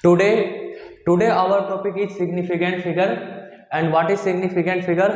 Today today our topic is significant figure and what is significant figure.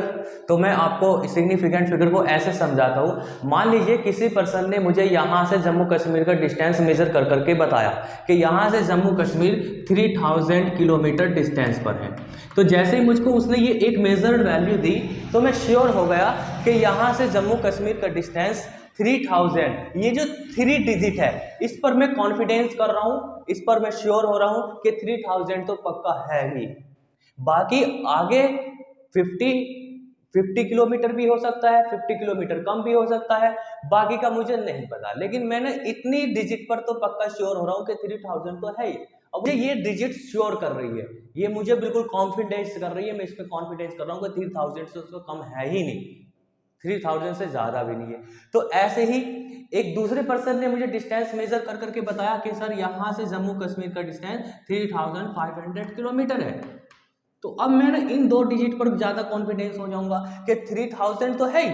तो मैं आपको significant figure को ऐसे समझाता हूँ। मान लीजिए किसी पर्सन ने मुझे यहाँ से जम्मू कश्मीर का डिस्टेंस मेजर कर करके बताया कि यहाँ से जम्मू कश्मीर 3000 किलोमीटर डिस्टेंस पर है। तो जैसे ही मुझको उसने ये एक मेजर्ड वैल्यू दी तो मैं श्योर हो गया कि यहाँ से जम्मू कश्मीर का डिस्टेंस 3000, ये जो 3 डिजिट है इस पर मैं कॉन्फिडेंस कर रहा हूँ, इस पर मैं श्योर हो रहा हूँ कि 3000 तो पक्का है ही। बाकी आगे 50 किलोमीटर भी हो सकता है, 50 किलोमीटर कम भी हो सकता है, बाकी का मुझे नहीं पता, लेकिन मैंने इतनी डिजिट पर तो पक्का श्योर हो रहा हूँ कि 3000 तो है ही। अब मुझे ये डिजिट श्योर कर रही है, ये मुझे बिल्कुल कॉन्फिडेंस कर रही है, मैं इस पर कॉन्फिडेंस कर रहा हूँ कि 3000 से उसको कम है ही नहीं, 3000 से ज्यादा भी नहीं है। तो ऐसे ही एक दूसरे पर्सन ने मुझे डिस्टेंस मेजर कर करके बताया कि सर यहाँ से जम्मू कश्मीर का डिस्टेंस 3500 किलोमीटर है। तो अब मैं ना इन 2 डिजिट पर ज्यादा कॉन्फिडेंस हो जाऊंगा कि 3000 तो है ही,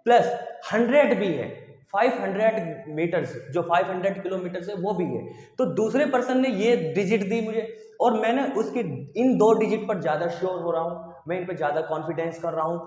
प्लस 100 भी है, 500 मीटर्स जो 500 किलोमीटर है वो भी है। तो दूसरे पर्सन ने ये डिजिट दी मुझे और मैंने उसकी इन 2 डिजिट पर ज्यादा श्योर हो रहा हूं, मैं इन पर ज्यादा कॉन्फिडेंस कर रहा हूं,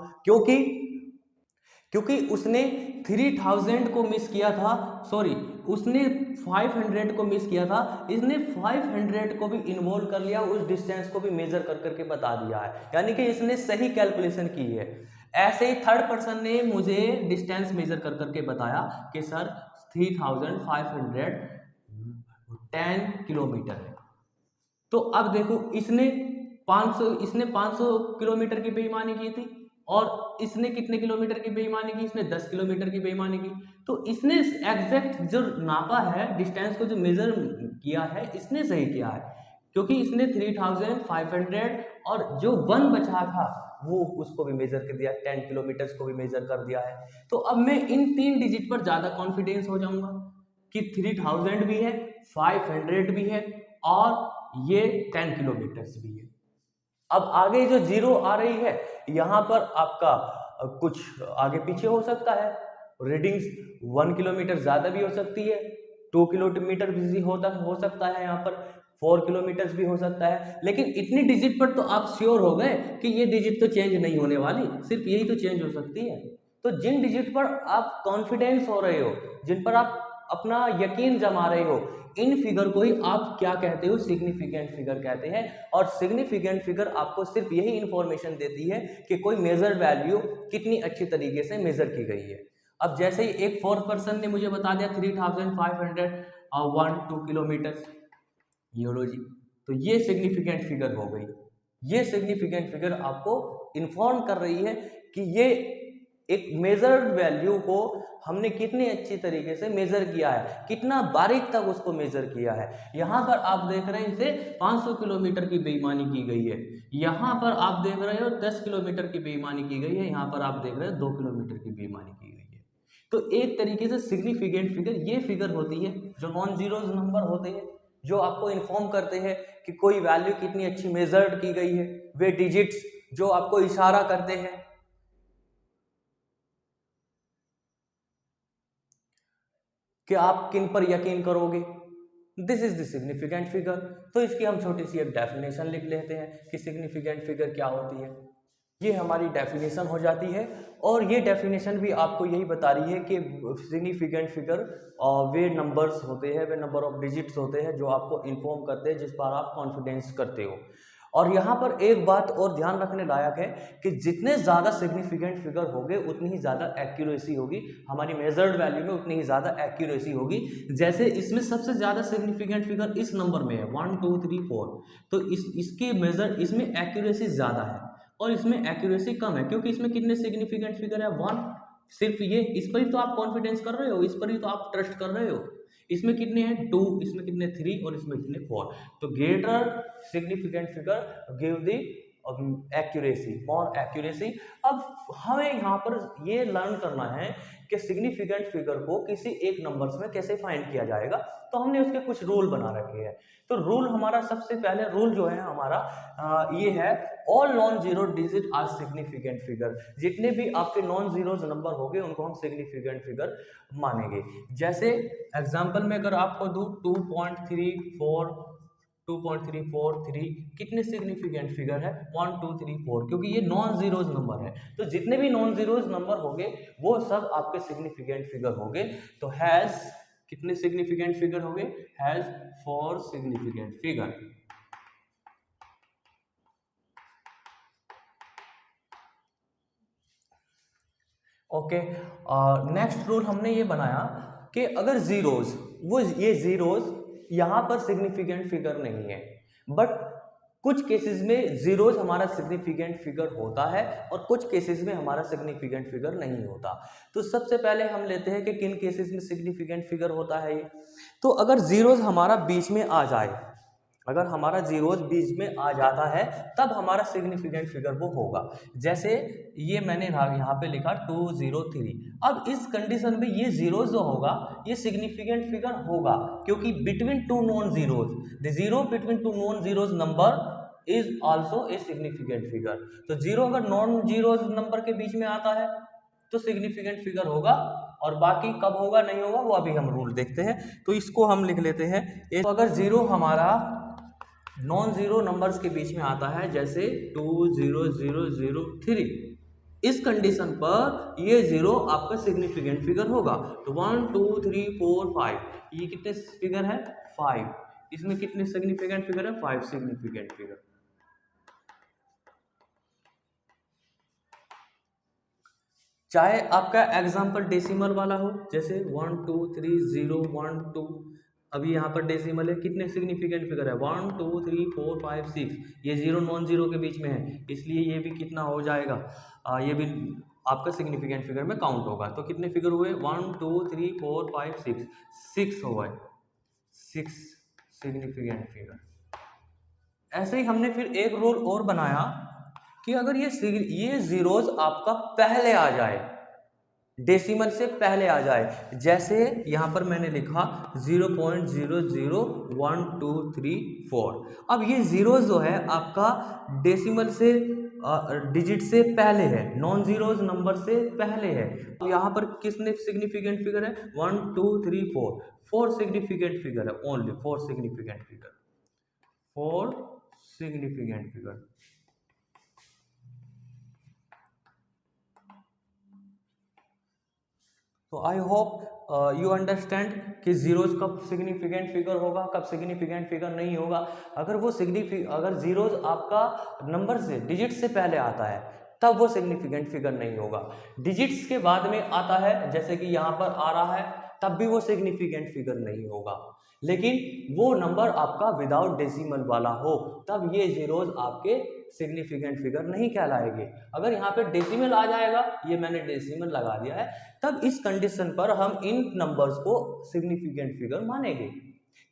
क्योंकि उसने 3000 को मिस किया था, सॉरी उसने 500 को मिस किया था, इसने 500 को भी इन्वॉल्व कर लिया, उस डिस्टेंस को भी मेजर कर करके बता दिया है, यानी कि इसने सही कैलकुलेशन की है। ऐसे ही थर्ड पर्सन ने मुझे डिस्टेंस मेजर कर करके बताया कि सर 3510 किलोमीटर है। तो अब देखो इसने 500 किलोमीटर की बेईमानी की थी और इसने कितने किलोमीटर की बेईमानी की, इसने 10 किलोमीटर की बेईमानी की। तो इसने एग्जैक्ट जो नापा है, डिस्टेंस को जो मेजर किया है, इसने सही किया है, क्योंकि इसने 3500 और जो 1 बचा था वो उसको भी मेजर कर दिया, 10 किलोमीटर को भी मेजर कर दिया है। तो अब मैं इन 3 डिजिट पर ज्यादा कॉन्फिडेंस हो जाऊंगा कि 3000 भी है, 500 भी है और ये 10 किलोमीटर भी है। अब आगे जो जीरो आ रही है यहां पर आपका कुछ आगे पीछे हो सकता है, रीडिंग्स 1 किलोमीटर ज्यादा भी हो सकती है, 2 किलोमीटर भी हो सकता है, यहाँ पर 4 किलोमीटर भी हो सकता है, लेकिन इतनी डिजिट पर तो आप श्योर हो गए कि ये डिजिट तो चेंज नहीं होने वाली, सिर्फ यही तो चेंज हो सकती है। तो जिन डिजिट पर आप कॉन्फिडेंस हो रहे हो, जिन पर आप अपना यकीन जमा रहे हो, इन फिगर को ही आप क्या कहते हो, सिग्निफिकेंट फिगर कहते हैं। और सिग्निफिकेंट फिगर आपको सिर्फ यही इंफॉर्मेशन देती है कि कोई मेजर वैल्यू कितनी अच्छी तरीके से मेजर की गई है। अब जैसे ही एक फोर्थ पर्सन ने मुझे बता दिया 3501 किलोमीटर, ये लो जी, तो ये सिग्निफिकेंट फिगर हो गई। ये सिग्निफिकेंट फिगर आपको इन्फॉर्म कर रही है कि ये एक मेजर्ड वैल्यू को हमने कितनी अच्छी तरीके से मेजर किया है, कितना बारीक तक उसको मेजर किया है। यहां पर आप देख रहे हैं इसे 500 किलोमीटर की बेईमानी की गई है, यहां पर आप देख रहे हो 10 किलोमीटर की बेईमानी की गई है, यहां पर आप देख रहे हो 2 किलोमीटर की बेईमानी की गई है। तो एक तरीके से सिग्निफिकेंट फिगर ये फिगर होती है जो नॉन जीरोज नंबर होते हैं, जो आपको इन्फॉर्म करते हैं कि कोई वैल्यू कितनी अच्छी मेजर्ड की गई है, वे डिजिट्स जो आपको इशारा करते हैं कि आप किन पर यकीन करोगे। This is the significant figure. तो इसकी हम छोटी सी एक डेफिनेशन लिख लेते हैं कि सिग्निफिकेंट फिगर क्या होती है। ये हमारी डेफिनेशन हो जाती है और ये डेफिनेशन भी आपको यही बता रही है कि सिग्निफिकेंट फिगर वे नंबर्स होते हैं, वे नंबर ऑफ डिजिट्स होते हैं जो आपको इन्फॉर्म करते हैं, जिस पर आप कॉन्फिडेंस करते हो। और यहाँ पर एक बात और ध्यान रखने लायक है कि जितने ज़्यादा सिग्निफिकेंट फिगर होंगे उतनी ही ज़्यादा एक्यूरेसी होगी, हमारी मेजर्ड वैल्यू में उतनी ही ज़्यादा एक्यूरेसी होगी। जैसे इसमें सबसे ज़्यादा सिग्निफिकेंट फिगर इस नंबर में है 1 2 3 4, तो इसकी मेजर इसमें एक्यूरेसी ज़्यादा है और इसमें एक्यूरेसी कम है, क्योंकि इसमें कितने सिग्निफिकेंट फिगर है 1, सिर्फ ये, इस पर ही तो आप कॉन्फिडेंस कर रहे हो, इस पर ही तो आप ट्रस्ट कर रहे हो। इसमें कितने हैं 2, इसमें कितने 3 और इसमें कितने 4। तो greater significant figure give the accuracy, more accuracy. अब हमें यहाँ पर ये लर्न करना है कि सिग्निफिकेंट फिगर को किसी एक नंबर्स में कैसे फाइंड किया जाएगा। तो हमने उसके कुछ रूल बना रखे हैं। तो रूल हमारा सबसे पहले रूल जो है हमारा ये है, all non zero digit are significant figure. जितने भी आपके नॉन जीरोज नंबर होंगे उनको हम सिग्निफिकेंट फिगर मानेंगे। जैसे एग्जांपल में अगर आपको दूं 2.34 2.343 कितने सिग्निफिकेंट फिगर है 1 2 3 4 क्योंकि ये नॉन जीरोज नंबर है। तो जितने भी नॉन जीरोज नंबर होंगे वो सब आपके सिग्निफिकेंट फिगर होंगे। तो हैज कितने सिग्निफिकेंट फिगर होंगे, has 4 significant figure. Okay, next rule हमने ये बनाया कि अगर जीरोज, वो ये जीरोज यहाँ पर सिग्निफिकेंट फिगर नहीं है, बट कुछ केसेस में जीरोज हमारा सिग्निफिकेंट फिगर होता है और कुछ केसेस में हमारा सिग्निफिकेंट फिगर नहीं होता। तो सबसे पहले हम लेते हैं कि किन केसेस में सिग्निफिकेंट फिगर होता है ये। तो अगर जीरोज हमारा बीच में आ जाए, अगर हमारा जीरोज बीच में आ जाता है तब हमारा सिग्निफिकेंट फिगर वो होगा। जैसे ये मैंने यहाँ पे लिखा 203। अब इस कंडीशन में ये जीरोज जो होगा ये सिग्निफिकेंट फिगर होगा क्योंकि between two non zeros, the zero between two non zeros number is also a significant figure. तो जीरो अगर नॉन जीरोज नंबर के बीच में आता है तो सिग्निफिकेंट फिगर होगा, और बाकी कब होगा नहीं होगा वो अभी हम रूल देखते हैं। तो इसको हम लिख लेते हैं। तो अगर जीरो हमारा नॉन जीरो नंबर्स के बीच में आता है जैसे 20003, इस कंडीशन पर ये जीरो आपका सिग्निफिकेंट फिगर होगा। तो 1 2 3 4 5 ये कितने फिगर है 5, इसमें कितने सिग्निफिकेंट फिगर है 5 सिग्निफिकेंट फिगर। चाहे आपका एग्जाम्पल डेसिमल वाला हो जैसे 1 2 3 0 1 2, अभी यहाँ पर डेसिमल है, कितने सिग्निफिकेंट फिगर है 1 2 3 4 5 6, ये जीरो नॉन जीरो के बीच में है इसलिए ये भी कितना हो जाएगा, ये भी आपका सिग्निफिकेंट फिगर में काउंट होगा। तो कितने फिगर हुए 1 2 3 4 5 6, 6 हो गए, 6 सिग्निफिकेंट फिगर। ऐसे ही हमने फिर एक रूल और बनाया कि अगर ये जीरोज आपका पहले आ जाए, डेसिमल से पहले आ जाए, जैसे यहां पर मैंने लिखा 0.001234। अब ये जीरोज जो है आपका डेसिमल से डिजिट से पहले है, नॉन जीरोज नंबर से पहले है। तो यहाँ पर किसने सिग्निफिकेंट फिगर है 1 2 3 4, 4 सिग्निफिकेंट फिगर है, only 4 significant figure, 4 significant figure. तो आई होप यू अंडरस्टैंड कि जीरोज कब सिग्निफिकेंट फिगर होगा, कब सिग्निफिकेंट फिगर नहीं होगा। अगर वो अगर जीरोज आपका नंबर से डिजिट से पहले आता है तब वो सिग्निफिकेंट फिगर नहीं होगा। डिजिट्स के बाद में आता है जैसे कि यहाँ पर आ रहा है तब भी वो सिग्निफिकेंट फिगर नहीं होगा। लेकिन वो नंबर आपका विदाउट डेसिमल वाला हो तब ये जीरोज आपके सिग्निफिकेंट फिगर नहीं कहलाएंगे। अगर यहाँ पे डेसिमल आ जाएगा, ये मैंने डेसिमल लगा दिया है, तब इस कंडीशन पर हम इन नंबर्स को सिग्निफिकेंट फिगर मानेंगे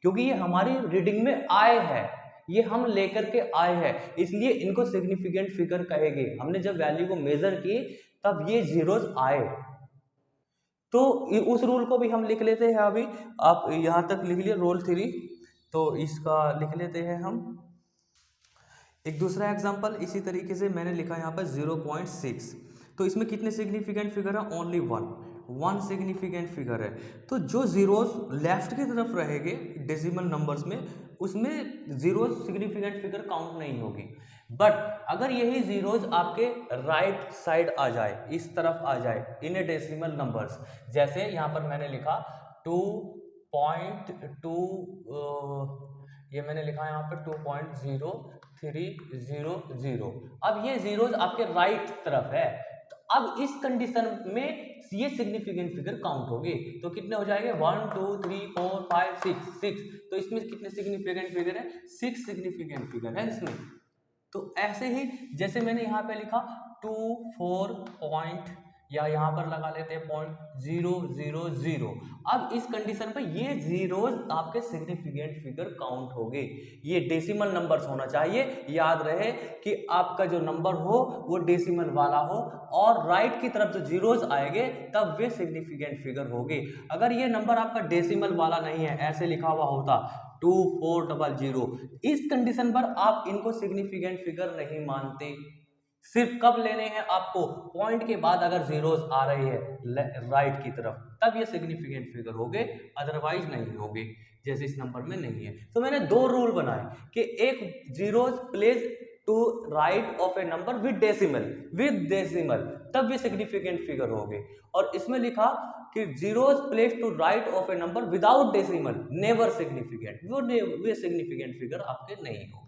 क्योंकि ये हमारी रीडिंग में आए हैं, ये हम लेकर के आए हैं, इसलिए इनको सिग्निफिकेंट फिगर कहेंगे। हमने जब वैल्यू को मेजर की तब ये जीरोज आए। तो उस रूल को भी हम लिख लेते हैं। अभी आप यहां तक लिख लिए रूल 3, तो इसका लिख लेते हैं हम। एक दूसरा एग्जांपल इसी तरीके से मैंने लिखा यहाँ पर 0.6, तो इसमें कितने सिग्निफिकेंट फिगर है ओनली 1 सिग्निफिकेंट फिगर है। तो जो जीरोज लेफ्ट की तरफ रहेंगे डेसिमल नंबर्स में उसमें जीरोज सिग्निफिकेंट फिगर काउंट नहीं होगी। बट अगर यही जीरोज आपके राइट साइड आ जाए, इस तरफ आ जाए इन डेसिमल नंबर्स, जैसे यहाँ पर मैंने लिखा 2.2, ये मैंने लिखा यहाँ पर 2.0300। अब ये जीरोज आपके राइट तरफ है, तो अब इस कंडीशन में ये सिग्निफिकेंट फिगर काउंट होगी। तो कितने हो जाएंगे 1 2 3 4 5 6, तो इसमें कितने सिग्निफिकेंट फिगर है 6 सिग्निफिकेंट फिगर है इसमें। तो ऐसे ही जैसे मैंने यहाँ पे लिखा 2 4 पॉइंट, या यहाँ पर लगा लेते हैं 0.000। अब इस कंडीशन पर ये जीरोज आपके सिग्निफिकेंट फिगर काउंट होंगे। ये डेसिमल नंबर्स होना चाहिए, याद रहे कि आपका जो नंबर हो वो डेसिमल वाला हो और राइट की तरफ जो जीरोज आएंगे तब वे सिग्निफिकेंट फिगर होंगे। अगर ये नंबर आपका डेसिमल वाला नहीं है, ऐसे लिखा हुआ होता 2400, इस कंडीशन पर आप इनको सिग्निफिकेंट फिगर नहीं मानते। सिर्फ कब लेने हैं आपको, पॉइंट के बाद अगर जीरोज आ रही है राइट की तरफ तब ये सिग्निफिकेंट फिगर होंगे, अदरवाइज नहीं होंगे। जैसे इस नंबर में नहीं है। तो मैंने दो रूल बनाए कि एक zeros place to right of a number with decimal तब ये सिग्निफिकेंट फिगर होगी, और इसमें लिखा कि zeros place to right of a number without decimal never significant, वो सिग्निफिकेंट फिगर आपके नहीं होंगे।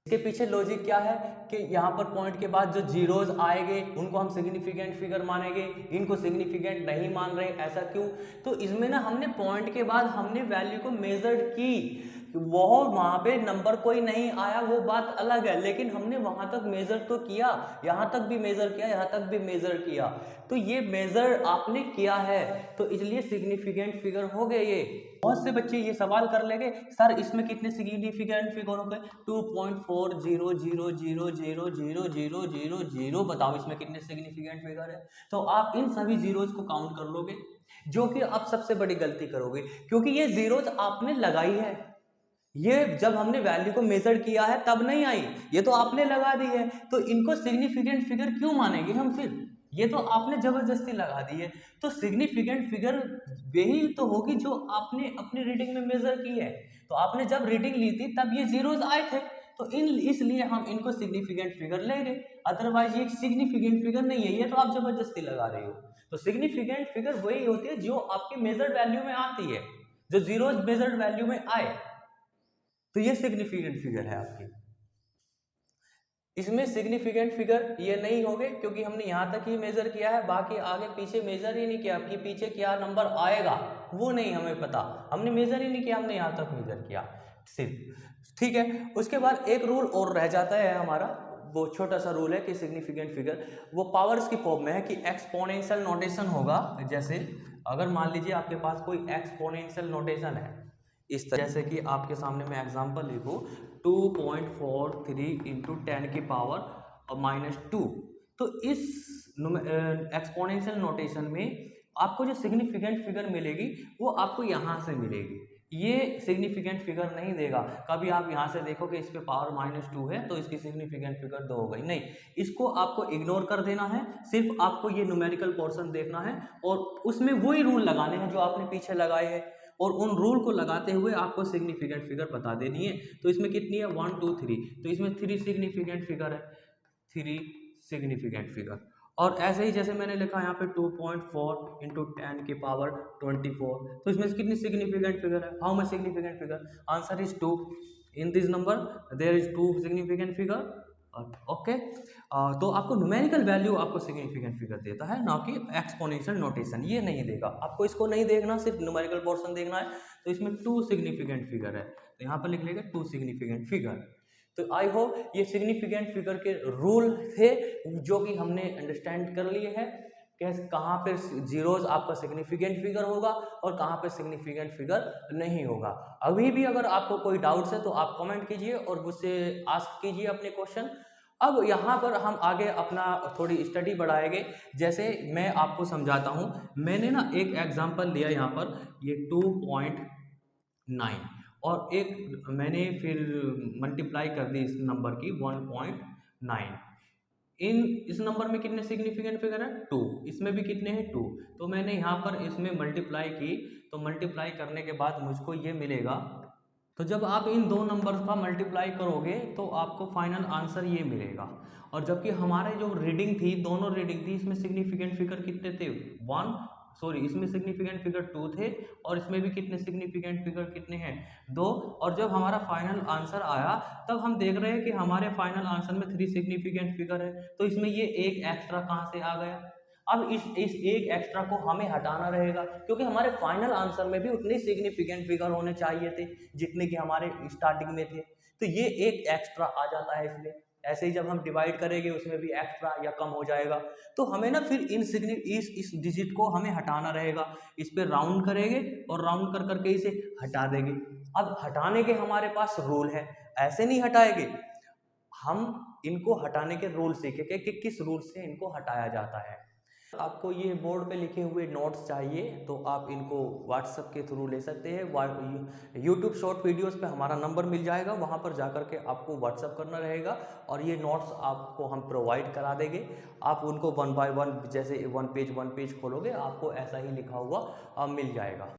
इसके पीछे लॉजिक क्या है कि यहाँ पर पॉइंट के बाद जो जीरोज आएंगे उनको हम सिग्निफिकेंट फिगर मानेंगे, इनको सिग्निफिकेंट नहीं मान रहे, ऐसा क्यों? तो इसमें ना हमने पॉइंट के बाद हमने वैल्यू को मेजर्ड की, वो वहां पे नंबर कोई नहीं आया वो बात अलग है, लेकिन हमने वहां तक मेजर तो किया, यहां तक भी मेजर किया, यहां तक भी मेजर किया, तो ये मेजर आपने किया है तो इसलिए सिग्निफिकेंट फिगर हो गए ये। बहुत से बच्चे ये सवाल कर लेंगे सर इसमें कितने सिग्निफिकेंट फिगर हो गए, 2.40000000 बताओ इसमें कितने सिग्निफिकेंट फिगर है। तो आप इन सभी जीरोज को काउंट कर लोगे, जो कि आप सबसे बड़ी गलती करोगे, क्योंकि ये जीरोज आपने लगाई है, ये जब हमने वैल्यू को मेजर किया है तब नहीं आई, ये तो आपने लगा दी है, तो इनको सिग्निफिकेंट फिगर क्यों मानेंगे हम फिर, ये तो आपने जबरदस्ती लगा दी है। तो सिग्निफिकेंट फिगर वही तो होगी जो आपने अपनी रीडिंग में मेजर की है, तो आपने जब रीडिंग ली थी तब ये जीरोज आए थे, तो इसलिए हम इनको सिग्निफिकेंट फिगर लेंगे, अदरवाइज ये सिग्निफिकेंट फिगर नहीं है, ये तो आप जबरदस्ती लगा रहे हो। तो सिग्निफिकेंट फिगर वही होती है जो आपकी मेजर्ड वैल्यू में आती है, जो जीरोज मेजर्ड वैल्यू में आए, तो ये सिग्निफिकेंट फिगर है आपकी। इसमें सिग्निफिकेंट फिगर ये नहीं होंगे क्योंकि हमने यहाँ तक ही मेजर किया है, बाकी आगे पीछे मेजर ही नहीं किया कि पीछे क्या नंबर आएगा वो नहीं हमें पता, हमने मेजर ही नहीं किया, हमने यहाँ तक मेजर किया सिर्फ, ठीक है। उसके बाद एक रूल और रह जाता है हमारा, वो छोटा सा रूल है कि सिग्निफिकेंट फिगर वो पावर्स की फॉर्म में है कि एक्सपोनेंशियल नोटेशन होगा। जैसे अगर मान लीजिए आपके पास कोई एक्सपोनेंशियल नोटेशन है इस तरह, जैसे कि आपके सामने मैं एग्जांपल लिखूं 2.43 इंटू 10 की पावर -2, तो इस एक्सपोनेंशियल नोटेशन में आपको जो सिग्निफिकेंट फिगर मिलेगी वो आपको यहाँ से मिलेगी, ये सिग्निफिकेंट फिगर नहीं देगा। कभी आप यहाँ से देखो कि इस पे पावर -2 है तो इसकी सिग्निफिकेंट फिगर 2 हो गई, नहीं, इसको आपको इग्नोर कर देना है, सिर्फ आपको ये न्यूमेरिकल पोर्शन देखना है और उसमें वही रूल लगाने हैं जो आपने पीछे लगाए हैं, और उन रूल को लगाते हुए आपको सिग्निफिकेंट फिगर बता देनी है। तो इसमें कितनी है 1 2 3, तो इसमें 3 सिग्निफिकेंट फिगर है, 3 सिग्निफिकेंट फिगर। और ऐसे ही जैसे मैंने लिखा यहाँ पे 2.4 इंटू 10 की पावर 24, तो इसमें कितनी सिग्निफिकेंट फिगर है, how much significant figure, answer is 2, in this number there is 2 significant figure, okay. तो आपको न्यूमेरिकल वैल्यू आपको सिग्निफिकेंट फिगर देता है, ना कि एक्सपोनेंशियल नोटेशन, ये नहीं देगा आपको, इसको नहीं देखना, सिर्फ न्यूमेरिकल पोर्शन देखना है। तो इसमें 2 सिग्निफिकेंट फिगर है, तो यहाँ पर लिख लेगा 2 सिग्निफिकेंट फिगर। तो आई होप ये सिग्निफिकेंट फिगर के रूल थे जो कि हमने अंडरस्टैंड कर लिए हैं, कहाँ पे जीरोज आपका सिग्निफिकेंट फिगर होगा और कहाँ पे सिग्निफिकेंट फिगर नहीं होगा। अभी भी अगर आपको कोई डाउट्स है तो आप कमेंट कीजिए और मुझसे आस्क कीजिए अपने क्वेश्चन। अब यहाँ पर हम आगे अपना थोड़ी स्टडी बढ़ाएंगे, जैसे मैं आपको समझाता हूँ, मैंने ना एक एग्जांपल लिया यहाँ पर, ये 2.9 और एक मैंने फिर मल्टीप्लाई कर दी इस नंबर की 1.9, इस नंबर में कितने सिग्निफिकेंट फिगर है 2, इसमें भी कितने हैं 2, तो मैंने यहाँ पर इसमें मल्टीप्लाई की, तो मल्टीप्लाई करने के बाद मुझको ये मिलेगा। तो जब आप इन दो नंबर्स का मल्टीप्लाई करोगे तो आपको फाइनल आंसर ये मिलेगा, और जबकि हमारे जो रीडिंग थी, दोनों रीडिंग थी, इसमें सिग्निफिकेंट फिगर कितने थे, इसमें सिग्निफिकेंट फिगर 2 थे और इसमें भी कितने सिग्निफिकेंट फिगर कितने हैं 2, और जब हमारा फाइनल आंसर आया तब हम देख रहे हैं कि हमारे फाइनल आंसर में 3 सिग्निफिकेंट फिगर है, तो इसमें ये एक एक्स्ट्रा कहाँ से आ गया। अब इस एक एक्स्ट्रा को हमें हटाना रहेगा, क्योंकि हमारे फाइनल आंसर में भी उतने सिग्निफिकेंट फिगर होने चाहिए थे जितने कि हमारे स्टार्टिंग में थे, तो ये एक एक्स्ट्रा आ जाता है इसमें। ऐसे ही जब हम डिवाइड करेंगे उसमें भी एक्स्ट्रा या कम हो जाएगा, तो हमें ना फिर इस डिजिट को हमें हटाना रहेगा, इस पे राउंड करेंगे और राउंड कर करके इसे हटा देंगे। अब हटाने के हमारे पास रूल है, ऐसे नहीं हटाएंगे, हम इनको हटाने के रूल सीखेंगे कि किस रूल से इनको हटाया जाता है। आपको ये बोर्ड पे लिखे हुए नोट्स चाहिए तो आप इनको व्हाट्सएप के थ्रू ले सकते हैं, यूट्यूब शॉर्ट वीडियोस पे हमारा नंबर मिल जाएगा, वहाँ पर जा कर के आपको व्हाट्सएप करना रहेगा और ये नोट्स आपको हम प्रोवाइड करा देंगे। आप उनको 1 बाय 1 जैसे 1 पेज खोलोगे आपको ऐसा ही लिखा हुआ मिल जाएगा।